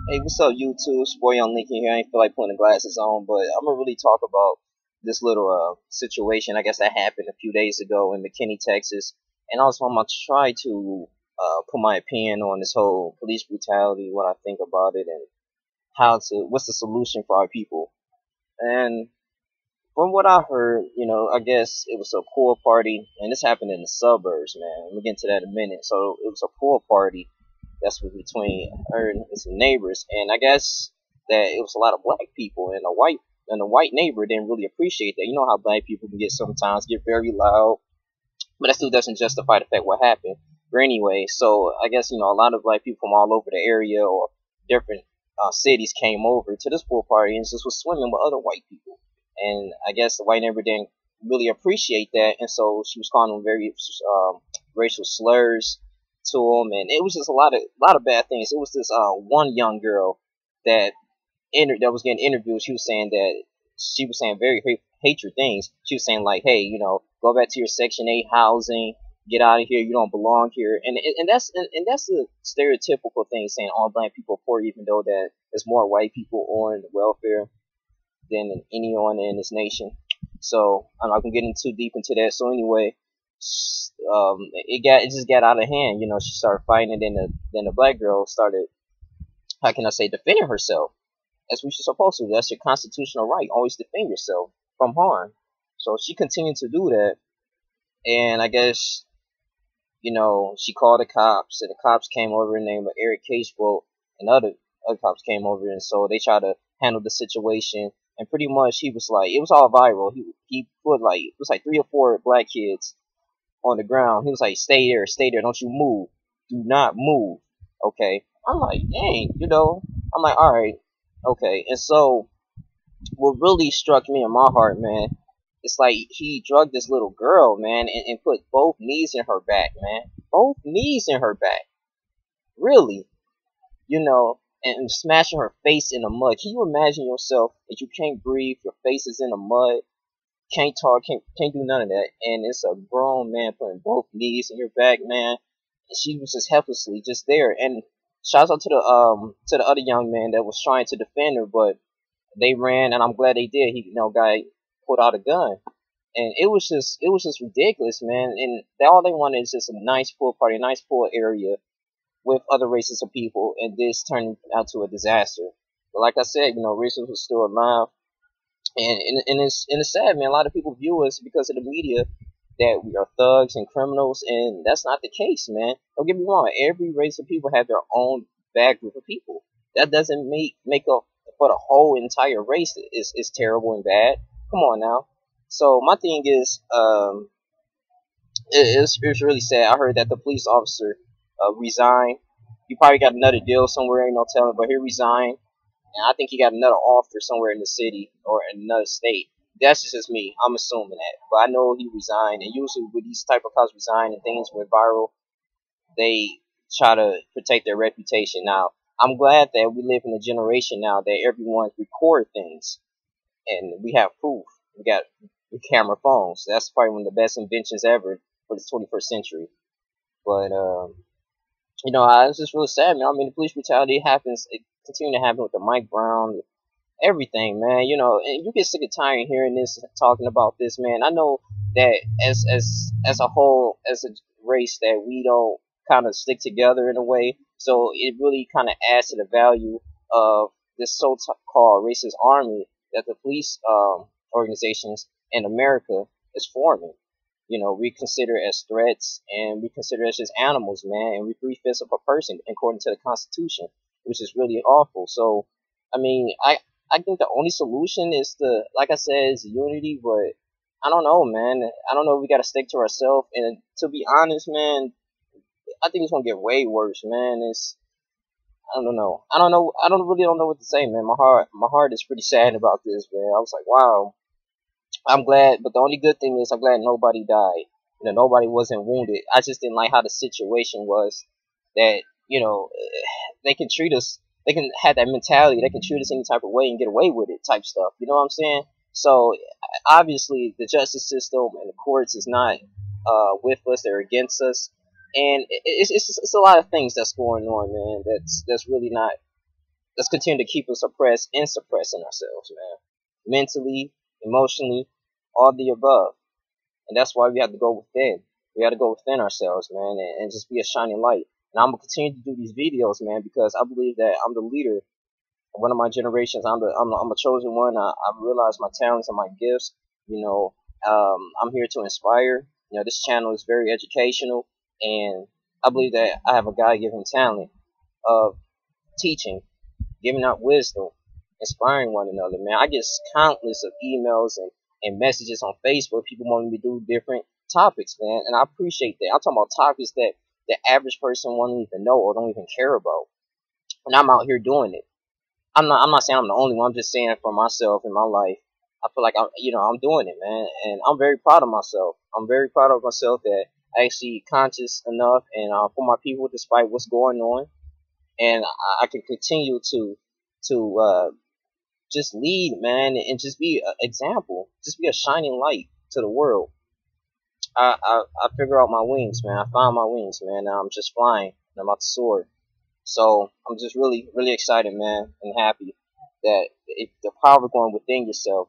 Hey, what's up, YouTube? It's your boy Young Lincoln here. I ain't feel like putting the glasses on, but I'm gonna really talk about this little situation. I guess that happened a few days ago in Mckinney, Texas, and also I'm gonna try to put my opinion on this whole police brutality, what I think about it, and what's the solution for our people. And from what I heard, I guess it was a pool party, and this happened in the suburbs, man. We'll get into that in a minute. So it was a pool party that's was between her and some neighbors, and I guess that it was a lot of black people, and a white neighbor didn't really appreciate that. You know how black people can get very loud, but that still doesn't justify the fact what happened. But anyway, so I guess a lot of black people from all over the area or different cities came over to this pool party and just was swimming with other white people, and I guess the white neighbor didn't really appreciate that, and so she was calling them very racial slurs to him, and it was just a lot of bad things. It was this one young girl that that was getting interviewed. She was saying that she was saying very hatred things. She was saying like, hey, go back to your Section 8 housing, get out of here. You don't belong here, and that's a stereotypical thing, saying all black people are poor, even though that there's more white people on welfare than anyone in this nation. So I'm not gonna get too deep into that. So anyway, it just got out of hand. She started fighting, and then the black girl started, how can I say, defending herself, as we should supposed to. That's your constitutional right. Always defend yourself from harm. So she continued to do that, and I guess she called the cops, and the cops came over and named Eric Casebolt, and other cops came over, and so they tried to handle the situation. And pretty much he was like, it was all viral. He put like, it was like 3 or 4 black kids on the ground. He was like, stay there, don't you move, do not move. Okay, I'm like, dang, I'm like, all right, okay. And so what really struck me in my heart, man, it's like he drugged this little girl, man, and put both knees in her back, man, both knees in her back, really, and smashing her face in the mud. Can you imagine yourself that you can't breathe, your face is in the mud, can't talk, can't do none of that, and it's a grown man putting both knees in your back, man. And she was just helplessly just there. And shouts out to the other young man that was trying to defend her, but they ran, and I'm glad they did. Guy pulled out a gun, and it was just ridiculous, man. And all they wanted is just a nice pool party, a nice pool area with other races of people, and this turned out to a disaster. But like I said, racism was still alive, and it's sad, man. A lot of people view us because of the media that we are thugs and criminals, and that's not the case, man. Don't get me wrong. Every race of people have their own bad group of people. That doesn't make up for the whole entire race is terrible and bad. Come on now. So my thing is, it's really sad. I heard that the police officer resigned. He probably got another deal somewhere, ain't no telling, but he resigned, and I think he got another offer somewhere in the city or in another state. That's just me. I'm assuming that, but I know he resigned. And usually, with these type of cops resign and things went viral, they try to protect their reputation. Now, I'm glad that we live in a generation now that everyone record things, and we have proof. We got camera phones. That's probably one of the best inventions ever for the 21st century. But it's just really sad, man. I mean, the police brutality happens. It continue to happen with the Mike Brown, everything, man. And you get sick of tired of hearing this, talking about this, man. I know that as a whole, as a race, that we don't kind of stick together in a way. So it really kind of adds to the value of this so-called racist army that the police organizations in America is forming. We consider as threats, and we consider as just animals, man, and we three-fifths of a person according to the Constitution, which is really awful. So, I mean, I think the only solution is like I said, is unity, but I don't know, man. I don't know if we gotta stick to ourselves, and to be honest, man, I think it's gonna get way worse, man. I don't know. I don't know. Really don't know what to say, man. My heart is pretty sad about this, man. I was like, wow. I'm glad, but the only good thing is I'm glad nobody died. Nobody wasn't wounded. I just didn't like how the situation was. That they can treat us. They can have that mentality. They can treat us any type of way and get away with it, type stuff. You know what I'm saying? So obviously, the justice system and the courts is not with us. They're against us, and it's a lot of things that's going on, man. That's really not let's continue to keep us oppressed and suppressing ourselves, man. Mentally, emotionally, all the above. And that's why we have to go within. We got to go within ourselves, man, and just be a shining light. And I'm gonna continue to do these videos, man, because I believe that I'm the leader of one of my generations. I'm a chosen one. I realize my talents and my gifts. You know, I'm here to inspire. You know, this channel is very educational, and I believe that I have a God-given talent of teaching, giving out wisdom, inspiring one another, man. I get countless of emails and messages on Facebook, people wanting me to do different topics, man, and I appreciate that. I'm talking about topics that the average person won't even know or don't even care about, and I'm out here doing it. I'm not saying I'm the only one. I'm just saying for myself in my life, I feel like I'm doing it, man, and I'm very proud of myself. I'm very proud of myself that I actually conscious enough and for my people, despite what's going on, and I can continue to just lead, man, and just be an example, just be a shining light to the world. I figure out my wings, man. I found my wings, man. Now I'm just flying, and I'm about to soar. So I'm just really, really excited, man, and happy that if the power going within yourself,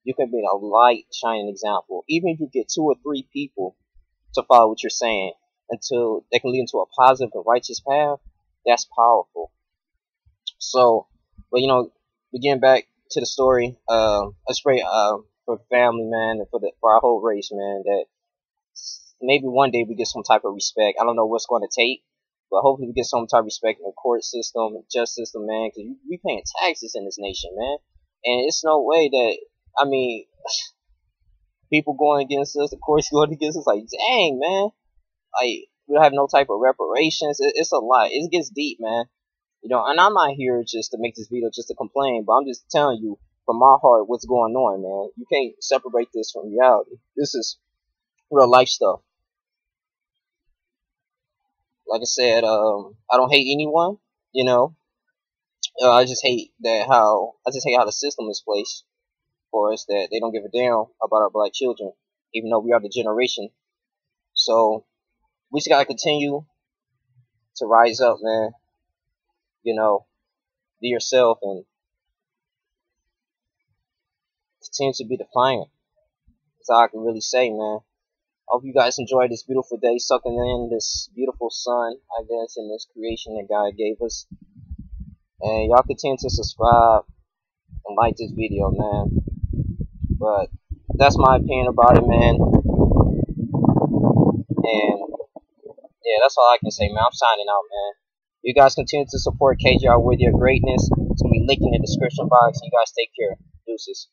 you can be a light, shining example. Even if you get 2 or 3 people to follow what you're saying until they can lead into a positive and righteous path, that's powerful. So, but getting back to the story, let's pray for family, man, and for our whole race, man, that maybe one day we get some type of respect. I don't know what's going to take, but hopefully we get some type of respect in the court system, justice system, man, because we paying taxes in this nation, man, and it's no way that, I mean, people going against us, the courts going against us, like, dang, man, like, we don't have no type of reparations. It's a lot. It gets deep, man. And I'm not here just to make this video just to complain, but I'm just telling you from my heart what's going on, man. You can't separate this from reality. This is real life stuff. Like I said, I don't hate anyone, I just hate how the system is placed for us, that they don't give a damn about our black children, even though we are the generation. So we just gotta continue to rise up, man. Be yourself and continue to be defiant. That's all I can really say, man. I hope you guys enjoyed this beautiful day, sucking in this beautiful sun, I guess, in this creation that God gave us. And y'all continue to subscribe and like this video, man. But that's my opinion about it, man. And yeah, that's all I can say, man. I'm signing out, man. You guys continue to support KJR with your greatness. It's gonna be linked in the description box. You guys take care. Deuces.